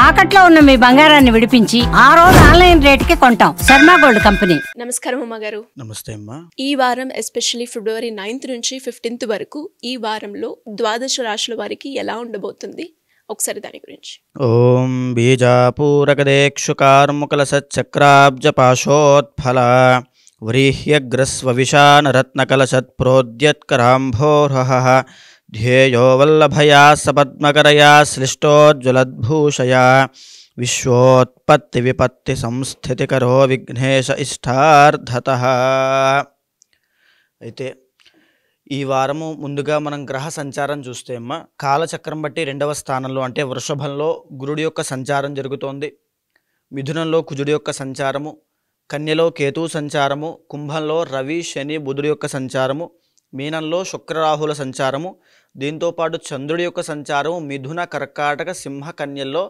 తాకట్లో ఉన్న మీ బంగారాన్ని విడిపించి ఆ రోజు ఆన్లైన్ రేటుకి కొంటాం. Sharma gold company. నమస్కారం అమ్మగారు. నమస్తే అమ్మా. ఈ వారం ఎస్పెషల్లీ ఫిబ్రవరి 9th నుంచి 15th వరకు ఈ వారంలో ద్వాదశ రాశుల వారికి ఎలా ఉండబోతుంది ఒకసారి దాని గురించి. ఓం బీజాపూరకదేక్షుకార్ముకల సచ్చక్రాబ్జ పాశోత్ఫల వ్రీహ్యగ్రస్వవిశానరత్నకలశత్ప్రోద్యత్కరాంభోర్హః ధ్యేయో వల్లభయా సపద్మకరయా శ్లిష్టోజ్వలద్భూషయా విశ్వోత్పత్తి విపత్తి సంస్థితికరో విఘ్నేశ ఇష్టార్థతః. అయితే ఈ వారము ముందుగా మనం గ్రహ సంచారం చూస్తే అమ్మ, కాలచక్రం బట్టి 2వ స్థానంలో అంటే వృషభంలో గురుడి యొక్క సంచారం జరుగుతోంది, మిథునంలో కుజుడి యొక్క సంచారము, కన్యలో కేతువు సంచారము, కుంభంలో రవి శని బుధుడి యొక్క సంచారము, మీనంలో శుక్రరాహుల సంచారము, దీంతోపాటు చంద్రుడి యొక్క సంచారము మిథున కర్కాటక సింహ కన్యల్లో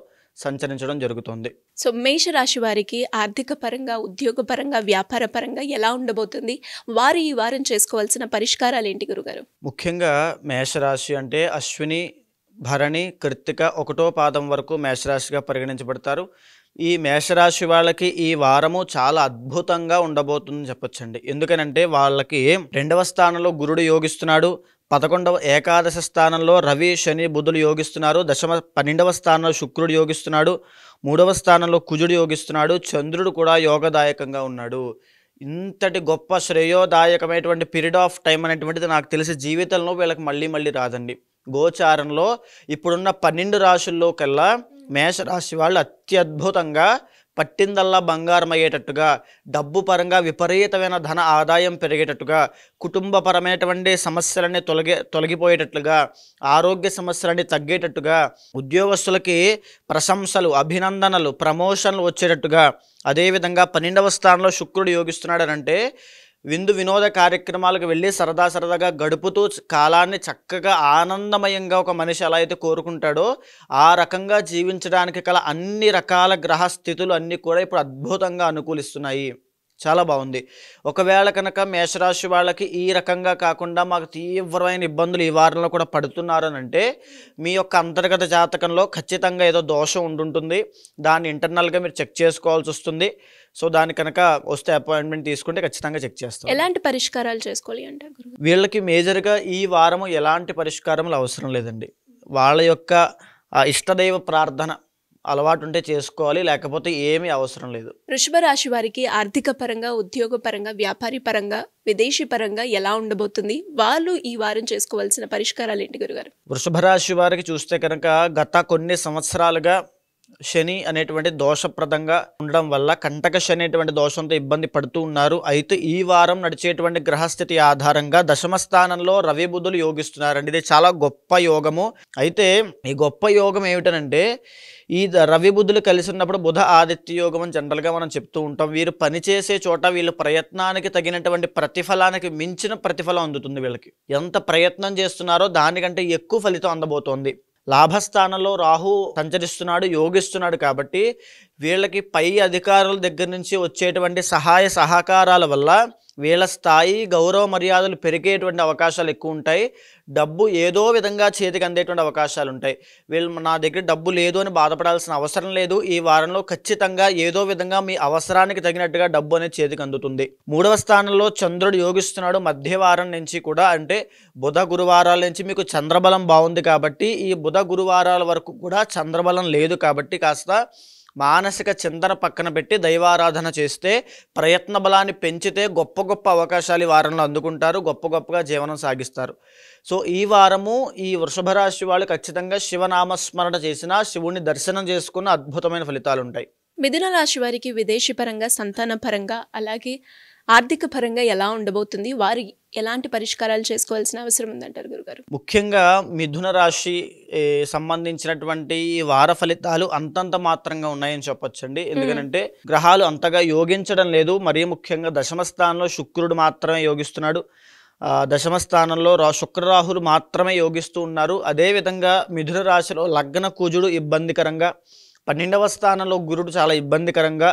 సంచరించడం జరుగుతుంది. సో మేషరాశి వారికి ఆర్థిక పరంగా, ఉద్యోగ పరంగా, వ్యాపార పరంగా ఎలా ఉండబోతుంది? వారు ఈ వారం చేసుకోవాల్సిన పరిష్కారాలు ఏంటి గురుగారు? ముఖ్యంగా మేషరాశి అంటే అశ్విని భరణి కృత్తిక 1వ పాదం వరకు మేషరాశిగా పరిగణించబడతారు. ఈ మేషరాశి వాళ్ళకి ఈ వారము చాలా అద్భుతంగా ఉండబోతుందని చెప్పొచ్చండి. ఎందుకనంటే వాళ్ళకి 2వ స్థానంలో గురుడు యోగిస్తున్నాడు, 11వ ఏకాదశ స్థానంలో రవి శని బుధులు యోగిస్తున్నారు, 12వ స్థానంలో శుక్రుడు యోగిస్తున్నాడు, 3వ స్థానంలో కుజుడు యోగిస్తున్నాడు, చంద్రుడు కూడా యోగదాయకంగా ఉన్నాడు. ఇంతటి గొప్ప శ్రేయోదాయకమైనటువంటి పీరియడ్ ఆఫ్ టైం అనేటువంటిది నాకు తెలిసి జీవితంలో వీళ్ళకి మళ్ళీ రాదండి. గోచారంలో ఇప్పుడున్న 12 రాశుల్లో కల్లా మేషరాశి వాళ్ళు అత్యద్భుతంగా పట్టిందల్లా బంగారం అయ్యేటట్టుగా, డబ్బు పరంగా విపరీతమైన ధన ఆదాయం పెరిగేటట్టుగా, కుటుంబపరమైనటువంటి సమస్యలన్నీ తొలగిపోయేటట్లుగా, ఆరోగ్య సమస్యలన్నీ తగ్గేటట్టుగా, ఉద్యోగస్తులకి ప్రశంసలు అభినందనలు ప్రమోషన్లు వచ్చేటట్టుగా, అదేవిధంగా 12వ స్థానంలో శుక్రుడు యోగిస్తున్నాడనంటే విందు వినోద కార్యక్రమాలకు వెళ్ళి సరదాగా గడుపుతూ కాలాన్ని చక్కగా ఆనందమయంగా ఒక మనిషి ఎలా అయితే కోరుకుంటాడో ఆ రకంగా జీవించడానికి గల అన్ని రకాల గ్రహ స్థితులు అన్నీ కూడా ఇప్పుడు అద్భుతంగా అనుకూలిస్తున్నాయి. చాలా బాగుంది. ఒకవేళ కనుక మేషరాశి వాళ్ళకి ఈ రకంగా కాకుండా మాకు తీవ్రమైన ఇబ్బందులు ఈ వారంలో కూడా పడుతున్నారు అని అంటే మీ యొక్క అంతర్గత జాతకంలో ఖచ్చితంగా ఏదో దోషం ఉంటుంటుంది. దాన్ని ఇంటర్నల్గా మీరు చెక్ చేసుకోవాల్సి వస్తుంది. సో దాని కనుక వస్తే అపాయింట్మెంట్ తీసుకుంటే ఖచ్చితంగా చెక్ చేస్తాం. ఎలాంటి పరిష్కారాలు చేసుకోవాలి అంటే వీళ్ళకి మేజర్గా ఈ వారము ఎలాంటి పరిష్కారములు అవసరం లేదండి. వాళ్ళ యొక్క ఇష్టదైవ ప్రార్థన అలవాటు ఉంటే చేసుకోవాలి, లేకపోతే ఏమీ అవసరం లేదు. వృషభ రాశి వారికి ఆర్థిక పరంగా, ఉద్యోగ పరంగా, వ్యాపారి పరంగా, విదేశీ పరంగా ఎలా ఉండబోతుంది? వాళ్ళు ఈ వారం చేసుకోవాల్సిన పరిష్కారాలు ఏంటి గురుగారు? వృషభ రాశి వారికి చూస్తే కనుక గత కొన్ని సంవత్సరాలుగా శని అనేటువంటి దోషప్రదంగా ఉండడం వల్ల కంటక శని అనేటువంటి దోషంతో ఇబ్బంది పడుతూ ఉన్నారు. అయితే ఈ వారం నడిచేటువంటి గ్రహస్థితి ఆధారంగా 10వ స్థానంలో రవి బుధులు యోగిస్తున్నారండి. ఇది చాలా గొప్ప యోగము. అయితే ఈ గొప్ప యోగం ఏమిటనంటే ఈ రవి బుధులు కలిసి ఉన్నప్పుడు బుధ ఆదిత్య యోగం అని జనరల్గా మనం చెప్తూ ఉంటాం. వీరు పనిచేసే చోట వీళ్ళు ప్రయత్నానికి తగినటువంటి ప్రతిఫలానికి మించిన ప్రతిఫలం అందుతుంది. వీళ్ళకి ఎంత ప్రయత్నం చేస్తున్నారో దానికంటే ఎక్కువ ఫలితం అందబోతోంది. లాభస్థానంలో రాహు సంచరిస్తున్నాడు, యోగిస్తున్నాడు. కాబట్టి వీళ్ళకి పై అధికారుల దగ్గర నుంచి వచ్చేటువంటి సహాయ సహకారాల వల్ల వీళ్ళ స్థాయి గౌరవ మర్యాదలు పెరిగేటువంటి అవకాశాలు ఎక్కువ ఉంటాయి. డబ్బు ఏదో విధంగా చేతికి అందేటువంటి అవకాశాలు ఉంటాయి. వీళ్ళు నా దగ్గర డబ్బు లేదు అని బాధపడాల్సిన అవసరం లేదు. ఈ వారంలో ఖచ్చితంగా ఏదో విధంగా మీ అవసరానికి తగినట్టుగా డబ్బు అనేది చేతికి అందుతుంది. 3వ స్థానంలో చంద్రుడు యోగిస్తున్నాడు. మధ్య వారం నుంచి కూడా అంటే బుధ గురువారాల నుంచి మీకు చంద్రబలం బాగుంది. కాబట్టి ఈ బుధ గురువారాల వరకు కూడా చంద్రబలం లేదు. కాబట్టి కాస్త మానసిక చింతన పక్కన పెట్టి దైవారాధన చేస్తే, ప్రయత్న బలాన్ని పెంచితే గొప్ప అవకాశాలు ఈ వారంలో అందుకుంటారు, గొప్పగా జీవనం సాగిస్తారు. సో ఈ వారము ఈ వృషభ రాశి వాళ్ళు ఖచ్చితంగా శివనామస్మరణ చేసినా, శివుని దర్శనం చేసుకున్న అద్భుతమైన ఫలితాలు ఉంటాయి. మిథున రాశి వారికి విదేశీ పరంగా, సంతాన పరంగా, అలాగే ఆర్థిక పరంగా ఎలా ఉండబోతుంది? వారు ఎలాంటి పరిష్కారాలు చేసుకోవాల్సిన అవసరం ఉందంటారు గురుగారు? ముఖ్యంగా మిథున రాశి సంబంధించినటువంటి వార ఫలితాలు అంతంత మాత్రంగా ఉన్నాయని చెప్పొచ్చండి. ఎందుకంటే గ్రహాలు అంతగా యోగించడం లేదు. మరీ ముఖ్యంగా 10వ స్థానంలో శుక్రుడు మాత్రమే యోగిస్తున్నాడు. 10వ స్థానంలో శుక్రరాహులు మాత్రమే యోగిస్తూ ఉన్నారు. అదేవిధంగా మిథున రాశిలో లగ్న కుజుడు ఇబ్బందికరంగా, 12వ స్థానంలో గురుడు చాలా ఇబ్బందికరంగా,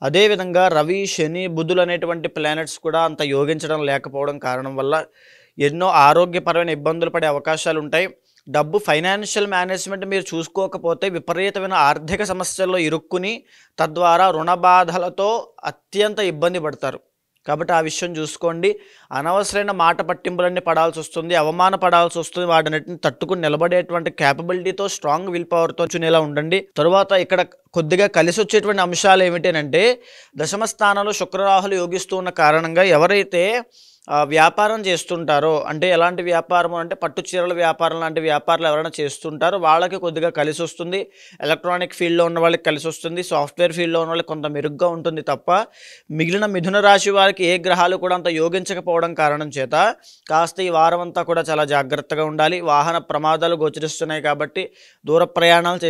అదేవిధంగా రవి శని బుధులు అనేటువంటి ప్లానెట్స్ కూడా అంత యోగించడం లేకపోవడం కారణం వల్ల ఎన్నో ఆరోగ్యపరమైన ఇబ్బందులు పడే అవకాశాలు ఉంటాయి. డబ్బు ఫైనాన్షియల్ మేనేజ్మెంట్ మీరు చూసుకోకపోతే విపరీతమైన ఆర్థిక సమస్యల్లో ఇరుక్కుని తద్వారా రుణ బాధలతో అత్యంత ఇబ్బంది పడతారు. కాబట్టి ఆ విషయం చూసుకోండి. అనవసరమైన మాట పట్టింపులన్నీ పడాల్సి వస్తుంది, అవమానపడాల్సి వస్తుంది. వాటిని తట్టుకుని నిలబడేటువంటి క్యాపబిలిటీతో స్ట్రాంగ్ విల్ పవర్తో చునేలా ఉండండి. తరువాత ఇక్కడ కొద్దిగా కలిసి వచ్చేటువంటి అంశాలు ఏమిటంటే దశమ స్థానంలో శుక్రరాహులు యోగిస్తూ ఉన్న కారణంగా ఎవరైతే వ్యాపారం చేస్తుంటారో, అంటే ఎలాంటి వ్యాపారం అంటే పట్టు చీరల వ్యాపారం లాంటి వ్యాపారాలు ఎవరైనా చేస్తుంటారో వాళ్ళకి కొద్దిగా కలిసి వస్తుంది. ఎలక్ట్రానిక్ ఫీల్డ్లో ఉన్న వాళ్ళకి కలిసి వస్తుంది. సాఫ్ట్వేర్ ఫీల్డ్లో ఉన్న వాళ్ళకి కొంత మెరుగ్గా ఉంటుంది తప్ప మిగిలిన మిథున రాశి వారికి ఏ గ్రహాలు కూడా అంత యోగించకపోవడం కారణం చేత కాస్త ఈ వారం అంతా కూడా చాలా జాగ్రత్తగా ఉండాలి. వాహన ప్రమాదాలు గోచరిస్తున్నాయి కాబట్టి దూర ప్రయాణాలు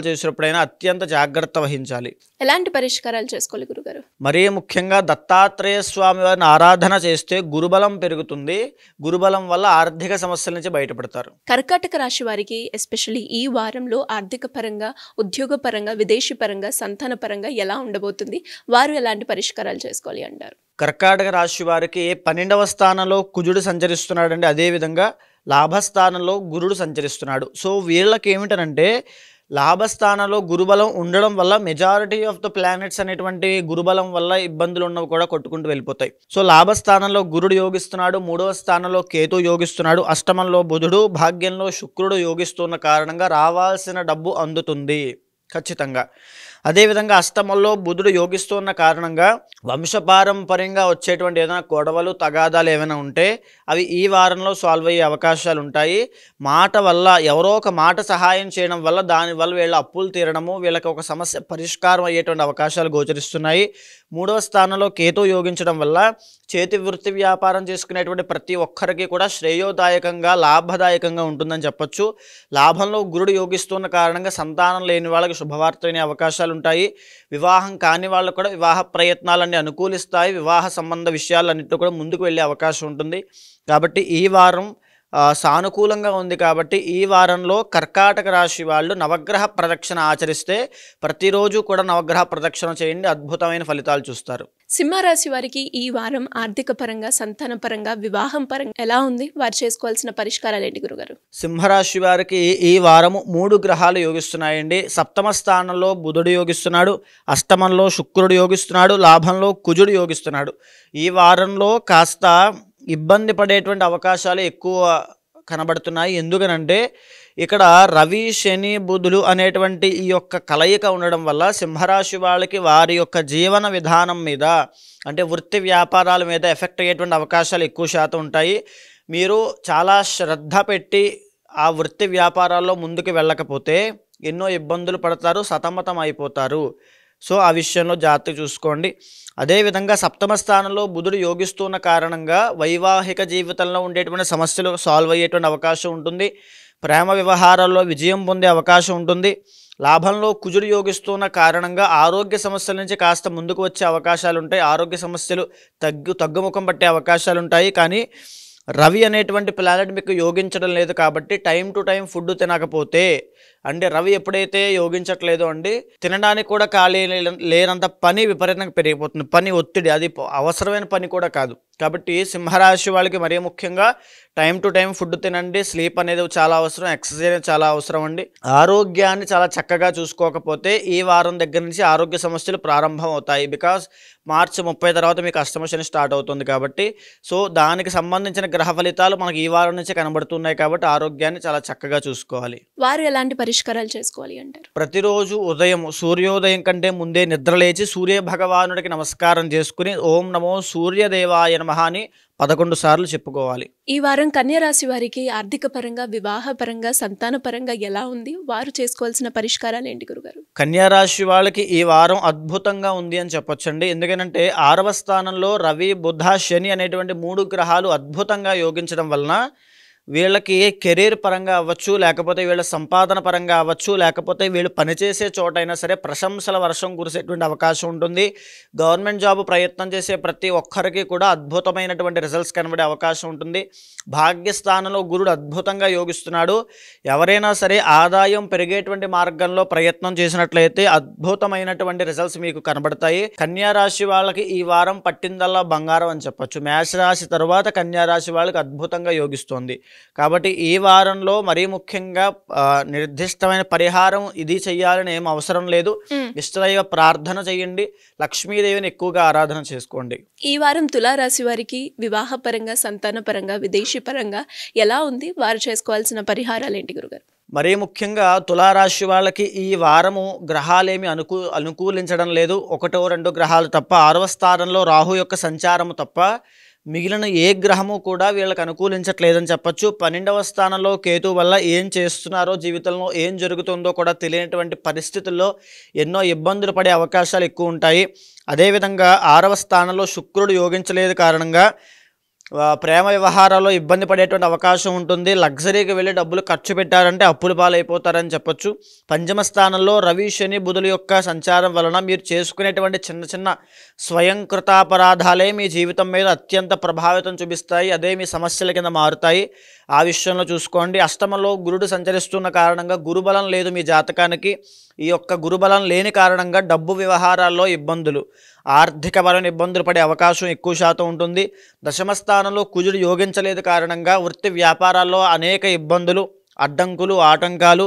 చేసేటప్పుడైనా అత్యంత జాగ్రత్త వహించాలి. ఎలాంటి పరిష్కారాలు చేసుకోవాలి గురుగారు? మరీ ముఖ్యంగా దత్తాత్రేయ స్వామి వారిని ఆరాధన చేస్తే గురుబలం పెరుగుతుంది. గురుబలం వల్ల ఆర్థిక సమస్యల నుంచి బయటపడతారు. కర్కాటక రాశి వారికి ఎస్పెషల్లీ ఈ వారంలో ఆర్థిక పరంగా, ఉద్యోగ పరంగా, విదేశీ పరంగా, సంతాన పరంగా ఎలా ఉండబోతుంది? వారు ఎలాంటి పరిష్కారాలు చేసుకోవాలి అంటారు? కర్కాటక రాశి వారికి 12వ స్థానంలో కుజుడు సంచరిస్తున్నాడండి. అదేవిధంగా లాభస్థానంలో గురుడు సంచరిస్తున్నాడు. సో వీళ్ళకి ఏమిటనంటే లాభస్థానంలో గురుబలం ఉండడం వల్ల మెజారిటీ ఆఫ్ ద ప్లానెట్స్ అనేటువంటి గురుబలం వల్ల ఇబ్బందులు ఉన్నవి కూడా కొట్టుకుంటూ వెళ్ళిపోతాయి. సో లాభస్థానంలో గురుడు యోగిస్తున్నాడు, 3వ స్థానంలో కేతు యోగిస్తున్నాడు, అష్టమంలో బుధుడు, భాగ్యంలో శుక్రుడు యోగిస్తున్న కారణంగా రావాల్సిన డబ్బు అందుతుంది ఖచ్చితంగా. అదేవిధంగా అష్టమంలో బుధుడు యోగిస్తున్న కారణంగా వంశపారంపర్యంగా వచ్చేటువంటి ఏదైనా గొడవలు తగాదాలు ఏమైనా ఉంటే అవి ఈ వారంలో సాల్వ్ అయ్యే అవకాశాలు ఉంటాయి. మాట వల్ల ఎవరో ఒక మాట సహాయం చేయడం వల్ల దానివల్ల వీళ్ళ అప్పులు తీరడము, వీళ్ళకి ఒక సమస్య పరిష్కారం అయ్యేటువంటి అవకాశాలు గోచరిస్తున్నాయి. 3వ స్థానంలో కేతు యోగించడం వల్ల చేతి వృత్తి వ్యాపారం చేసుకునేటువంటి ప్రతి ఒక్కరికి కూడా శ్రేయోదాయకంగా లాభదాయకంగా ఉంటుందని చెప్పొచ్చు. లాభంలో గురుడు యోగిస్తున్న కారణంగా సంతానం లేని వాళ్ళకి శుభవార్త వినే అవకాశాలు ఉంటాయి. వివాహం కాని వాళ్ళకు కూడా వివాహ ప్రయత్నాలన్నీ అనుకూలిస్తాయి. వివాహ సంబంధ విషయాలన్నింటిలో కూడా ముందుకు వెళ్ళే అవకాశం ఉంటుంది. కాబట్టి ఈ వారం సానుకూలంగా ఉంది. కాబట్టి ఈ వారంలో కర్కాటక రాశి వాళ్ళు నవగ్రహ ప్రదక్షిణ ఆచరిస్తే ప్రతిరోజు కూడా నవగ్రహ ప్రదక్షిణ చేయండి, అద్భుతమైన ఫలితాలు చూస్తారు. సింహరాశి వారికి ఈ వారం ఆర్థిక పరంగా, సంతాన పరంగా, వివాహం పరంగా ఎలా ఉంది? వారు చేసుకోవాల్సిన పరిష్కారాలు ఏంటి గురుగారు? సింహరాశి వారికి ఈ వారము 3 గ్రహాలు యోగిస్తున్నాయండి. 7వ స్థానంలో బుధుడు యోగిస్తున్నాడు, అష్టమంలో శుక్రుడు యోగిస్తున్నాడు, లాభంలో కుజుడు యోగిస్తున్నాడు. ఈ వారంలో కాస్త ఇబ్బంది పడేటువంటి అవకాశాలు ఎక్కువ కనబడుతున్నాయి. ఎందుకనంటే ఇక్కడ రవి, శని, బుధులు అనేటువంటి ఈ యొక్క కలయిక ఉండడం వల్ల సింహరాశి వాళ్ళకి వారి యొక్క జీవన విధానం మీద, అంటే వృత్తి వ్యాపారాల మీద ఎఫెక్ట్ అయ్యేటువంటి అవకాశాలు ఎక్కువ శాతం ఉంటాయి. మీరు చాలా శ్రద్ధ పెట్టి ఆ వృత్తి వ్యాపారాల్లో ముందుకు వెళ్ళకపోతే ఎన్నో ఇబ్బందులు పడతారు, సతమతం అయిపోతారు. సో ఆ విషయంలో జాగ్రత్త చూసుకోండి. అదేవిధంగా 7వ స్థానంలో బుధుడు యోగిస్తున్న కారణంగా వైవాహిక జీవితంలో ఉండేటువంటి సమస్యలు సాల్వ్ అయ్యేటువంటి అవకాశం ఉంటుంది. ప్రేమ వ్యవహారాల్లో విజయం పొందే అవకాశం ఉంటుంది. లాభంలో కుజుడు యోగిస్తున్న కారణంగా ఆరోగ్య సమస్యల నుంచి కాస్త ముందుకు వచ్చే అవకాశాలు ఉంటాయి. ఆరోగ్య సమస్యలు తగ్గుముఖం పట్టే అవకాశాలు ఉంటాయి. కానీ రవి అనేటువంటి ప్లానెట్ మీకు యోగించడం లేదు కాబట్టి టైం టు టైం ఫుడ్ తినకపోతే, అంటే రవి ఎప్పుడైతే యోగించట్లేదో అండి తినడానికి కూడా ఖాళీ లేనంత పని విపరీతంగా పెరిగిపోతుంది. పని ఒత్తిడి, అది అవసరమైన పని కూడా కాదు. కాబట్టి సింహరాశి వాళ్ళకి మరీ ముఖ్యంగా టైం టు టైం ఫుడ్ తినండి. స్లీప్ అనేది చాలా అవసరం, ఎక్సర్సైజ్ చాలా అవసరం అండి. ఆరోగ్యాన్ని చాలా చక్కగా చూసుకోకపోతే ఈ వారం దగ్గర నుంచి ఆరోగ్య సమస్యలు ప్రారంభం అవుతాయి. బికాస్ మార్చి 30 తర్వాత మీకు అష్టమ శని స్టార్ట్ అవుతుంది కాబట్టి, సో దానికి సంబంధించిన గ్రహ ఫలితాలు మనకి ఈ వారం నుంచి కనబడుతున్నాయి కాబట్టి ఆరోగ్యాన్ని చాలా చక్కగా చూసుకోవాలి. వారు ఎలాంటి పరిష్కారాలు చేసుకోవాలి అంటారు? ప్రతిరోజు ఉదయం సూర్యోదయం కంటే ముందే నిద్రలేచి సూర్య భగవానుడికి నమస్కారం చేసుకుని ఓం నమో సూర్యదేవాయ నమః అని 11 సార్లు చెప్పుకోవాలి. ఈ వారం కన్యా రాశి వారికి ఆర్థిక పరంగా, వివాహ పరంగా, సంతాన పరంగా ఎలా ఉంది? వారు చేసుకోవాల్సిన పరిష్కారాలు ఏంటి గురుగారు? కన్యా రాశి వాళ్ళకి ఈ వారం అద్భుతంగా ఉంది అని చెప్పొచ్చండి. ఎందుకంటే 6వ స్థానంలో రవి, బుధ, శని అనేటువంటి 3 గ్రహాలు అద్భుతంగా యోగించడం వలన వీళ్ళకి కెరీర్ పరంగా అవ్వచ్చు, లేకపోతే వీళ్ళ సంపాదన పరంగా అవ్వచ్చు, లేకపోతే వీళ్ళు పనిచేసే చోటైనా సరే ప్రశంసల వర్షం కురిసేటువంటి అవకాశం ఉంటుంది. గవర్నమెంట్ జాబ్ ప్రయత్నం చేసే ప్రతి ఒక్కరికి కూడా అద్భుతమైనటువంటి రిజల్ట్స్ కనబడే అవకాశం ఉంటుంది. భాగ్యస్థానంలో గురుడు అద్భుతంగా యోగిస్తున్నాడు. ఎవరైనా సరే ఆదాయం పెరిగేటువంటి మార్గంలో ప్రయత్నం చేసినట్లయితే అద్భుతమైనటువంటి రిజల్ట్స్ మీకు కనబడతాయి. కన్యా రాశి వాళ్ళకి ఈ వారం పట్టిందల్లా బంగారం అని చెప్పొచ్చు. మేషరాశి తర్వాత కన్యా రాశి వాళ్ళకి అద్భుతంగా యోగిస్తోంది. కాబట్టి ఈ వారంలో మరీ ముఖ్యంగా నిర్దిష్టమైన పరిహారం ఇది చెయ్యాలని ఏం అవసరం లేదు. ఇష్టదైవ ప్రార్థన చేయండి, లక్ష్మీదేవిని ఎక్కువగా ఆరాధన చేసుకోండి. ఈ వారం తులారాశి వారికి వివాహపరంగా, సంతానపరంగా, విదేశీ పరంగా ఎలా ఉంది? వారు చేసుకోవాల్సిన పరిహారాలు ఏంటి గురుగారు? మరీ ముఖ్యంగా తులారాశి వాళ్ళకి ఈ వారము గ్రహాలేమి అనుకూలించడం లేదు. 1-2 గ్రహాలు తప్ప, 6వ స్థానంలో రాహు యొక్క సంచారము తప్ప మిగిలిన ఏ గ్రహము కూడా వీళ్ళకి అనుకూలించట్లేదని చెప్పచ్చు. 12వ స్థానంలో కేతు వల్ల ఏం చేస్తున్నారో, జీవితంలో ఏం జరుగుతుందో కూడా తెలియనటువంటి పరిస్థితుల్లో ఎన్నో ఇబ్బందులు పడే అవకాశాలు ఎక్కువ ఉంటాయి. అదేవిధంగా 6వ స్థానంలో శుక్రుడు యోగించలేదు కారణంగా ప్రేమ వ్యవహారాల్లో ఇబ్బంది పడేటువంటి అవకాశం ఉంటుంది. లగ్జరీకి వెళ్ళి డబ్బులు ఖర్చు పెట్టారంటే అప్పుల పాలైపోతారని చెప్పొచ్చు. 5వ స్థానంలో రవి, శని, బుధుల యొక్క సంచారం వలన మీరు చేసుకునేటువంటి చిన్న చిన్న స్వయంకృతాపరాధాలే మీ జీవితం మీద అత్యంత ప్రభావితం చూపిస్తాయి. అదే మీ సమస్యల కింద మారుతాయి. ఆ విషయంలో చూసుకోండి. అష్టమంలో గురుడు సంచరిస్తున్న కారణంగా గురుబలం లేదు మీ జాతకానికి. ఈ యొక్క గురుబలం లేని కారణంగా డబ్బు వ్యవహారాల్లో ఇబ్బందులు, ఆర్థికపరమైన ఇబ్బందులు పడే అవకాశం ఎక్కువ శాతం ఉంటుంది. 10వ స్థానంలో కుజుడు యోగించలేదు కారణంగా వృత్తి వ్యాపారాల్లో అనేక ఇబ్బందులు, అడ్డంకులు, ఆటంకాలు,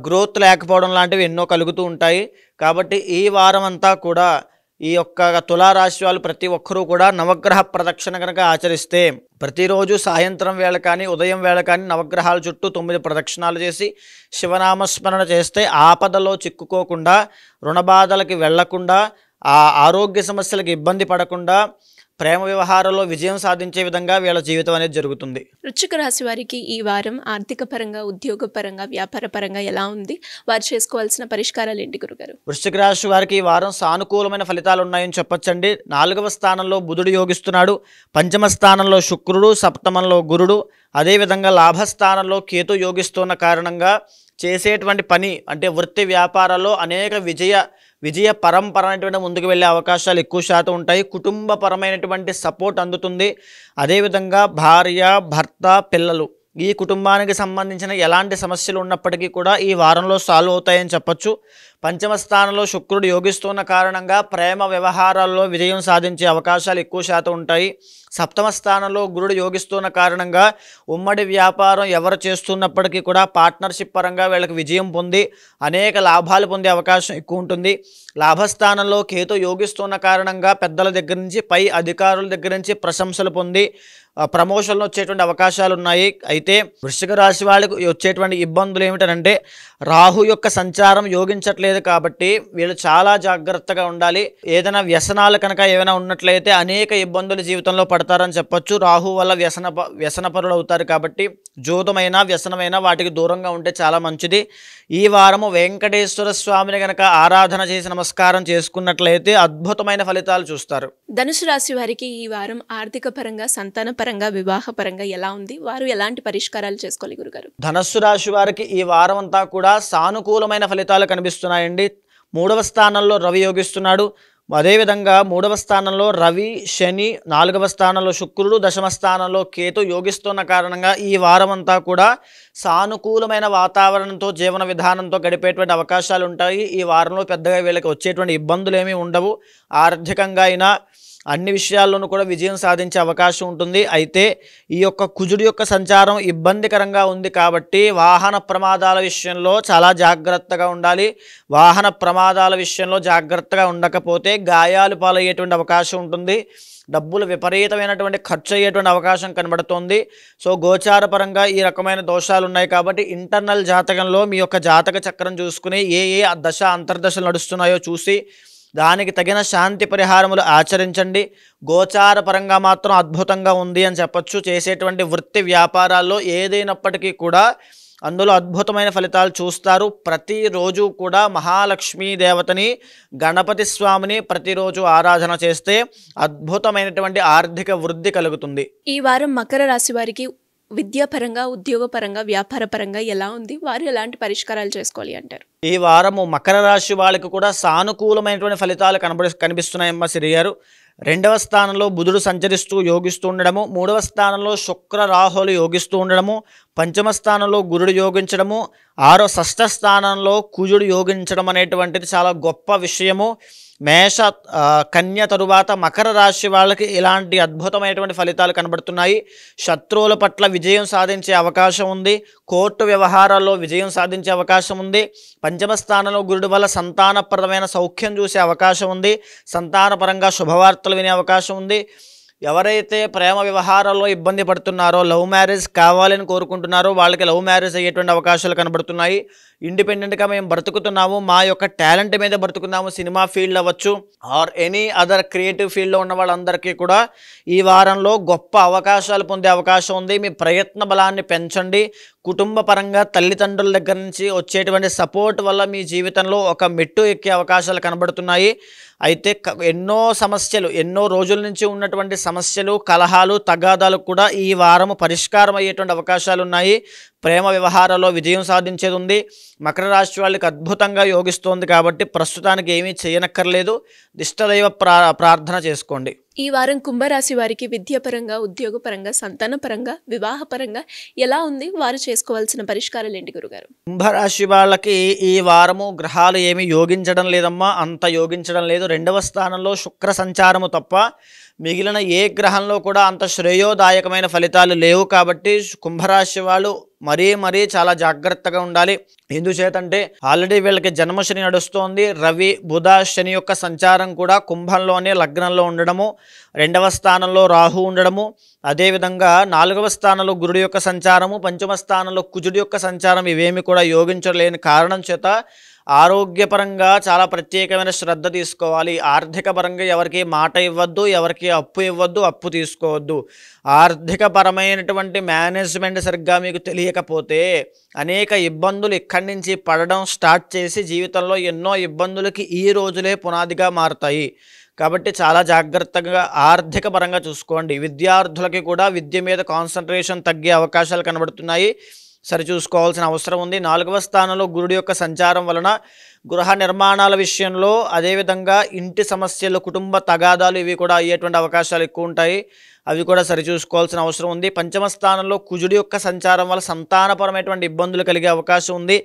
గ్రోత్ లేకపోవడం లాంటివి ఎన్నో కలుగుతూ ఉంటాయి. కాబట్టి ఈ వారం అంతా కూడా ఈ యొక్క తులారాశి వాళ్ళు ప్రతి ఒక్కరూ కూడా నవగ్రహ ప్రదక్షిణ కనుక ఆచరిస్తే, ప్రతిరోజు సాయంత్రం వేళ కానీ ఉదయం వేళ కానీ నవగ్రహాల చుట్టూ 9 ప్రదక్షిణాలు చేసి శివనామస్మరణ చేస్తే ఆపదలో చిక్కుకోకుండా, రుణబాధలకి వెళ్లకుండా, ఆరోగ్య సమస్యలకు ఇబ్బంది పడకుండా, ప్రేమ వ్యవహారంలో విజయం సాధించే విధంగా వీళ్ళ జీవితం అనేది జరుగుతుంది. వృశ్చిక రాశి వారికి ఈ వారం ఆర్థిక పరంగా, ఉద్యోగ పరంగా, వ్యాపార పరంగా ఎలా ఉంది? వారు చేసుకోవాల్సిన పరిష్కారాలు ఏంటి గురుగారు? వృశ్చిక రాశి వారికి ఈ వారం సానుకూలమైన ఫలితాలు ఉన్నాయని చెప్పొచ్చండి. 4వ స్థానంలో బుధుడు యోగిస్తున్నాడు, 5వ స్థానంలో శుక్రుడు, 7మంలో గురుడు, అదేవిధంగా లాభస్థానంలో కేతు యోగిస్తున్న కారణంగా చేసేటువంటి పని అంటే వృత్తి వ్యాపారాల్లో అనేక విజయ పరంపర అనేటువంటి ముందుకు వెళ్ళే అవకాశాలు ఎక్కువ శాతం ఉంటాయి. కుటుంబపరమైనటువంటి సపోర్ట్ అందుతుంది. అదేవిధంగా భార్య, భర్త, పిల్లలు, ఈ కుటుంబానికి సంబంధించిన ఎలాంటి సమస్యలు ఉన్నప్పటికీ కూడా ఈ వారంలో సాల్వ్ అవుతాయని చెప్పొచ్చు. 5వ స్థానంలో శుక్రుడు యోగిస్తున్న కారణంగా ప్రేమ వ్యవహారాల్లో విజయం సాధించే అవకాశాలు ఎక్కువ శాతం ఉంటాయి. 7వ స్థానంలో గురుడు యోగిస్తున్న కారణంగా ఉమ్మడి వ్యాపారం ఎవరు చేస్తున్నప్పటికీ కూడా పార్ట్నర్షిప్ పరంగా వీళ్ళకి విజయం పొంది అనేక లాభాలు పొందే అవకాశం ఎక్కువ ఉంటుంది. లాభస్థానంలో కేతు యోగిస్తున్న కారణంగా పెద్దల దగ్గర నుంచి, పై అధికారుల దగ్గర నుంచి ప్రశంసలు పొంది ప్రమోషన్లు వచ్చేటువంటి అవకాశాలు ఉన్నాయి. అయితే వృశ్చిక రాశి వాళ్ళకు వచ్చేటువంటి ఇబ్బందులు ఏమిటంటే రాహు యొక్క సంచారం యోగించట్లేదు కాబట్టి వీళ్ళు చాలా జాగ్రత్తగా ఉండాలి. ఏదైనా వ్యసనాలు కనుక ఏమైనా ఉన్నట్లయితే అనేక ఇబ్బందులు జీవితంలో పడతారని చెప్పొచ్చు. రాహు వల్ల వ్యసనపరులు అవుతారు కాబట్టి జోదమైన, వ్యసనమైన వాటికి దూరంగా ఉంటే చాలా మంచిది. ఈ వారము వెంకటేశ్వర స్వామిని కనుక ఆరాధన చేసి నమస్కారం చేసుకున్నట్లయితే అద్భుతమైన ఫలితాలు చూస్తారు. ధనుసు రాశి వారికి ఈ వారం ఆర్థిక పరంగా, సంతాన పరంగా, వివాహ పరంగా ఎలా ఉంది? వారు ఎలాంటి పరిష్కారాలు చేసుకోవాలి గురుగారు? ధనస్సు రాశి వారికి ఈ వారం అంతా కూడా సానుకూలమైన ఫలితాలు కనిపిస్తున్నాయండి. 3వ స్థానంలో రవి యోగిస్తున్నాడు. అదేవిధంగా 3వ స్థానంలో రవి, శని, 4వ స్థానంలో శుక్రుడు, 10వ స్థానంలో కేతు యోగిస్తున్న కారణంగా ఈ వారం అంతా కూడా సానుకూలమైన వాతావరణంతో, జీవన విధానంతో గడిపేటువంటి అవకాశాలు ఉంటాయి. ఈ వారంలో పెద్దగా వీళ్ళకి వచ్చేటువంటి ఇబ్బందులు ఏమీ ఉండవు. ఆర్థికంగా అయినా అన్ని విషయాల్లోనూ కూడా విజయం సాధించే అవకాశం ఉంటుంది. అయితే ఈ యొక్క కుజుడి యొక్క సంచారం ఇబ్బందికరంగా ఉంది కాబట్టి వాహన ప్రమాదాల విషయంలో చాలా జాగ్రత్తగా ఉండాలి. వాహన ప్రమాదాల విషయంలో జాగ్రత్తగా ఉండకపోతే గాయాలు పాలయ్యేటువంటి అవకాశం ఉంటుంది. డబ్బులు విపరీతమైనటువంటి ఖర్చు అయ్యేటువంటి అవకాశం కనబడుతోంది. సో గోచారపరంగా ఈ రకమైన దోషాలు ఉన్నాయి కాబట్టి ఇంటర్నల్ జాతకంలో మీ యొక్క జాతక చక్రం చూసుకుని ఏ దశ అంతర్దశలు నడుస్తున్నాయో చూసి దానికి తగిన శాంతి పరిహారములు ఆచరించండి. గోచార పరంగా మాత్రం అద్భుతంగా ఉంది అని చెప్పొచ్చు. చేసేటువంటి వృత్తి వ్యాపారాల్లో ఏదైనప్పటికీ కూడా అందులో అద్భుతమైన ఫలితాలు చూస్తారు. ప్రతిరోజు కూడా మహాలక్ష్మీ దేవతని, గణపతి స్వామిని ప్రతిరోజు ఆరాధన చేస్తే అద్భుతమైనటువంటి ఆర్థిక వృద్ధి కలుగుతుంది. ఈ వారం మకర రాశి వారికి విద్యాపరంగా, ఉద్యోగపరంగా, వ్యాపార పరంగా ఎలా ఉంది? వారు ఎలాంటి పరిష్కారాలు చేసుకోవాలి అంటారు? ఈ వారము మకర రాశి వాళ్ళకి కూడా సానుకూలమైనటువంటి ఫలితాలు కనిపిస్తున్నాయమ్మ సిరి గారు. 2వ స్థానంలో బుధుడు సంచరిస్తూ యోగిస్తూ ఉండడము, 3వ స్థానంలో శుక్ర రాహులు యోగిస్తూ ఉండడము, పంచమ స్థానంలో గురుడు యోగించడము, షష్ఠ స్థానంలో కుజుడు యోగించడం అనేటువంటిది చాలా గొప్ప విషయము. మేష కన్య తరువాత మకర రాశి వాళ్ళకి ఇలాంటి అద్భుతమైనటువంటి ఫలితాలు కనబడుతున్నాయి. శత్రువుల పట్ల విజయం సాధించే అవకాశం ఉంది. కోర్టు వ్యవహారాల్లో విజయం సాధించే అవకాశం ఉంది. పంచమ స్థానంలో గురుడు వల్ల సంతానపరమైన సౌఖ్యం చూసే అవకాశం ఉంది. సంతానపరంగా శుభవార్తలు వినే అవకాశం ఉంది. ఎవరైతే ప్రేమ వ్యవహారాల్లో ఇబ్బంది పడుతున్నారో, లవ్ మ్యారేజ్ కావాలని కోరుకుంటున్నారో వాళ్ళకి లవ్ మ్యారేజ్ అయ్యేటువంటి అవకాశాలు కనబడుతున్నాయి. ఇండిపెండెంట్గా మేము బ్రతుకుతున్నాము, మా యొక్క టాలెంట్ మీద బ్రతుకున్నాము, సినిమా ఫీల్డ్ అవ్వచ్చు ఆర్ ఎనీ అదర్ క్రియేటివ్ ఫీల్డ్లో ఉన్న వాళ్ళందరికీ కూడా ఈ వారంలో గొప్ప అవకాశాలు పొందే అవకాశం ఉంది. మీ ప్రయత్న బలాన్ని పెంచండి. కుటుంబ పరంగా తల్లిదండ్రుల దగ్గర నుంచి వచ్చేటువంటి సపోర్ట్ వల్ల మీ జీవితంలో ఒక మెట్టు ఎక్కే అవకాశాలు కనబడుతున్నాయి. అయితే ఎన్నో సమస్యలు, ఎన్నో రోజుల నుంచి ఉన్నటువంటి సమస్యలు, కలహాలు, తగాదాలు కూడా ఈ వారము పరిష్కారం అయ్యేటువంటి అవకాశాలు ఉన్నాయి. ప్రేమ వ్యవహారాల్లో విజయం సాధించేది ఉంది. మకర రాశి వాళ్ళకి అద్భుతంగా యోగిస్తోంది కాబట్టి ప్రస్తుతానికి ఏమీ చేయనక్కర్లేదు. దిష్టదైవ ప్రార్థన చేసుకోండి. ఈ వారం కుంభరాశి వారికి విద్యాపరంగా, ఉద్యోగపరంగా, సంతానపరంగా, వివాహపరంగా ఎలా ఉంది? వారు చేసుకోవాల్సిన పరిష్కారాలు ఏంటి గురుగారు? కుంభరాశి వాళ్ళకి ఈ వారము గ్రహాలు ఏమీ యోగించడం లేదమ్మా, అంత యోగించడం లేదు. 2వ స్థానంలో శుక్ర సంచారము తప్ప మిగిలిన ఏ గ్రహంలో కూడా అంత శ్రేయోదాయకమైన ఫలితాలు లేవు. కాబట్టి కుంభరాశి వాళ్ళు మరీ చాలా జాగ్రత్తగా ఉండాలి. ఎందుచేతంటే ఆల్రెడీ వీళ్ళకి జన్మశని నడుస్తోంది. రవి, బుధ, శని యొక్క సంచారం కూడా కుంభంలోనే లగ్నంలో ఉండడము, 2వ స్థానంలో రాహు ఉండడము, అదేవిధంగా 4వ స్థానంలో గురుడు యొక్క సంచారము, 5వ స్థానంలో కుజుడు యొక్క సంచారం ఇవేమి కూడా యోగించలేని కారణం చేత ఆరోగ్యపరంగా చాలా ప్రత్యేకమైన శ్రద్ధ తీసుకోవాలి. ఆర్థిక పరంగా ఎవరికి మాట ఇవ్వద్దు, ఎవరికి అప్పు ఇవ్వద్దు, అప్పు తీసుకోవద్దు. ఆర్థిక పరమైనటువంటి మేనేజ్మెంట్ సరిగ్గా మీకు తెలియకపోతే అనేక ఇబ్బందులు ఇక్కడి నుంచి పడడం స్టార్ట్ చేసి జీవితంలో ఎన్నో ఇబ్బందులకి ఈ రోజులే పునాదిగా మారుతాయి. కాబట్టి చాలా జాగ్రత్తగా ఆర్థిక పరంగా చూసుకోండి. విద్యార్థులకి కూడా విద్య మీద కాన్సన్ట్రేషన్ తగ్గే అవకాశాలు కనబడుతున్నాయి. సరిచూసుకోవాల్సిన అవసరం ఉంది. 4వ స్థానంలో గురుడు యొక్క సంచారం వలన గృహ నిర్మాణాల విషయంలో, అదేవిధంగా ఇంటి సమస్యలు, కుటుంబ తగాదాలు ఇవి కూడా అయ్యేటువంటి అవకాశాలు ఎక్కువ ఉంటాయి. అవి కూడా సరిచూసుకోవాల్సిన అవసరం ఉంది. 5వ స్థానంలో కుజుడు యొక్క సంచారం వల్ల సంతానపరమైనటువంటి ఇబ్బందులు కలిగే అవకాశం ఉంది.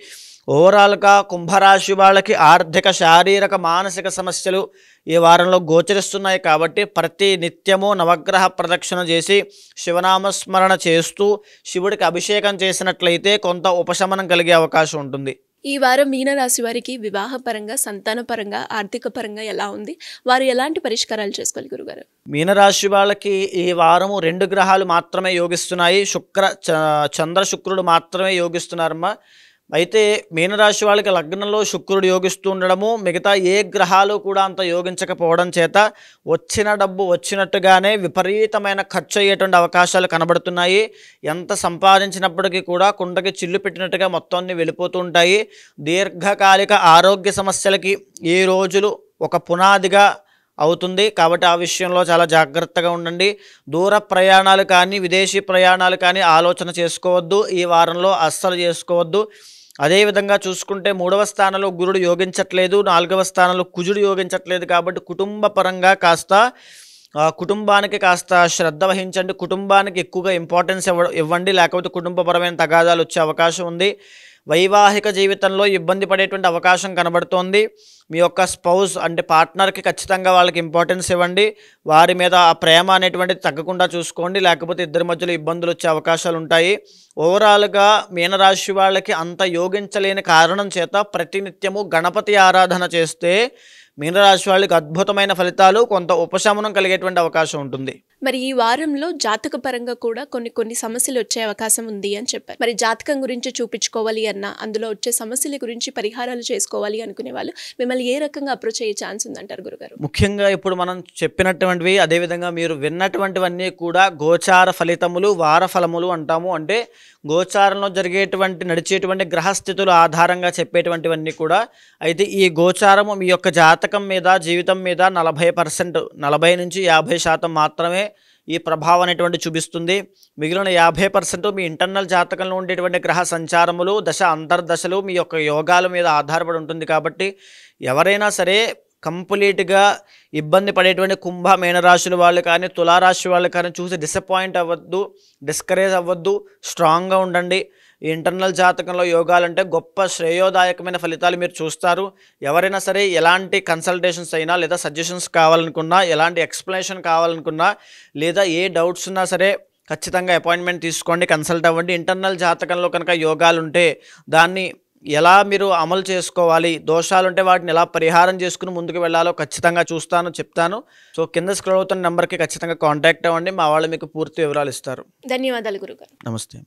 ఓవరాల్గా కుంభరాశి వాళ్ళకి ఆర్థిక, శారీరక, మానసిక సమస్యలు ఈ వారంలో గోచరిస్తున్నాయి. కాబట్టి ప్రతి నిత్యము నవగ్రహ ప్రదక్షిణ చేసి శివనామస్మరణ చేస్తూ శివుడికి అభిషేకం చేసినట్లయితే కొంత ఉపశమనం కలిగే అవకాశం ఉంటుంది. ఈ వారం మీనరాశి వారికి వివాహపరంగా, సంతానపరంగా, ఆర్థిక పరంగా ఎలా ఉంది? వారు ఎలాంటి పరిష్కారాలు చేసుకోవాలి గురుగారు? మీనరాశి వాళ్ళకి ఈ వారము 2 గ్రహాలు మాత్రమే యోగిస్తున్నాయి. చంద్ర శుక్రుడు మాత్రమే యోగిస్తున్నారమ్మా. అయితే మీనరాశి వాళ్ళకి లగ్నంలో శుక్రుడు యోగిస్తూ ఉండడము, మిగతా ఏ గ్రహాలు కూడా అంత యోగించకపోవడం చేత వచ్చిన డబ్బు వచ్చినట్టుగానే విపరీతమైన ఖర్చు అయ్యేటువంటి అవకాశాలు కనబడుతున్నాయి. ఎంత సంపాదించినప్పటికీ కూడా కుండకి చిల్లు పెట్టినట్టుగా మొత్తాన్ని వెళ్ళిపోతూ ఉంటాయి. దీర్ఘకాలిక ఆరోగ్య సమస్యలకి ఈ రోజులు ఒక పునాదిగా అవుతుంది. కాబట్టి ఆ విషయంలో చాలా జాగ్రత్తగా ఉండండి. దూర ప్రయాణాలు కానీ, విదేశీ ప్రయాణాలు కానీ ఆలోచన చేసుకోవద్దు. ఈ వారంలో అస్సలు చేసుకోవద్దు. అదేవిధంగా చూసుకుంటే 3వ స్థానంలో గురుడు యోగించట్లేదు, 4వ స్థానంలో కుజుడు యోగించట్లేదు. కాబట్టి కుటుంబ పరంగా కుటుంబానికి కాస్త శ్రద్ధ వహించండి. కుటుంబానికి ఎక్కువగా ఇంపార్టెన్స్ ఇవ్వండి, లేకపోతే కుటుంబపరమైన తగాదాలు వచ్చే అవకాశం ఉంది. వైవాహిక జీవితంలో ఇబ్బంది పడేటువంటి అవకాశం కనబడుతోంది. మీ యొక్క స్పౌస్ అంటే పార్ట్నర్కి ఖచ్చితంగా వాళ్ళకి ఇంపార్టెన్స్ ఇవ్వండి. వారి మీద ఆ ప్రేమ అనేటువంటిది తగ్గకుండా చూసుకోండి, లేకపోతే ఇద్దరి మధ్యలో ఇబ్బందులు వచ్చే అవకాశాలు ఉంటాయి. ఓవరాల్గా మీనరాశి వాళ్ళకి అంత యోగించలేని కారణం చేత ప్రతినిత్యము గణపతి ఆరాధన చేస్తే మీనరాశి వాళ్ళకి అద్భుతమైన ఫలితాలు, కొంత ఉపశమనం కలిగేటువంటి అవకాశం ఉంటుంది. మరి ఈ వారంలో జాతక పరంగా కూడా కొన్ని సమస్యలు వచ్చే అవకాశం ఉంది అని చెప్పారు. మరి జాతకం గురించి చూపించుకోవాలి అన్నా, అందులో వచ్చే సమస్యల గురించి పరిహారాలు చేసుకోవాలి అనుకునే వాళ్ళు మిమ్మల్ని ఏ రకంగా అప్రోచ్ అయ్యే ఛాన్స్ ఉందంటారు గురుగారు? ముఖ్యంగా ఇప్పుడు మనం చెప్పినటువంటివి, అదేవిధంగా మీరు విన్నటువంటివన్నీ కూడా గోచార ఫలితములు, వార ఫలములు అంటాము. అంటే గోచారంలో నడిచేటువంటి గ్రహస్థితుల ఆధారంగా చెప్పేటువంటివన్నీ కూడా. అయితే ఈ గోచారము మీ యొక్క జాతకం మీద, జీవితం మీద 40%, 40 నుంచి 50% మాత్రమే ఈ ప్రభావం అనేటువంటి చూపిస్తుంది. మిగిలిన 50% మీ ఇంటర్నల్ జాతకంలో ఉండేటువంటి గ్రహ సంచారములు, దశ అంతర్దశలు, మీ యొక్క యోగాల మీద ఆధారపడి ఉంటుంది. కాబట్టి ఎవరైనా సరే కంప్లీట్గా ఇబ్బంది పడేటువంటి కుంభ మీనరాశుల వాళ్ళు కానీ తులారాశి వాళ్ళు కానీ చూసి డిసప్పాయింట్ అవ్వద్దు, డిస్కరేజ్ అవ్వద్దు, స్ట్రాంగ్గా ఉండండి. ఈ ఇంటర్నల్ జాతకంలో యోగాలంటే గొప్ప శ్రేయోదాయకమైన ఫలితాలు మీరు చూస్తారు. ఎవరైనా సరే ఎలాంటి కన్సల్టేషన్స్ అయినా లేదా సజెషన్స్ కావాలనుకున్నా, ఎలాంటి ఎక్స్ప్లెనేషన్ కావాలనుకున్నా లేదా ఏ డౌట్స్ ఉన్నా సరే ఖచ్చితంగా అపాయింట్మెంట్ తీసుకోండి, కన్సల్ట్ అవ్వండి. ఇంటర్నల్ జాతకంలో కనుక యోగాలు ఉంటే దాన్ని ఎలా మీరు అమలు చేసుకోవాలి, దోషాలుంటే వాటిని ఎలా పరిహారం చేసుకుని ముందుకు వెళ్ళాలో ఖచ్చితంగా చెప్తాను. సో కింద స్క్రోల్ అవుతున్న నెంబర్కి ఖచ్చితంగా కాంటాక్ట్ అవ్వండి, మా వాళ్ళు మీకు పూర్తి వివరాలు ఇస్తారు. ధన్యవాదాలు గురుగారు. నమస్తే.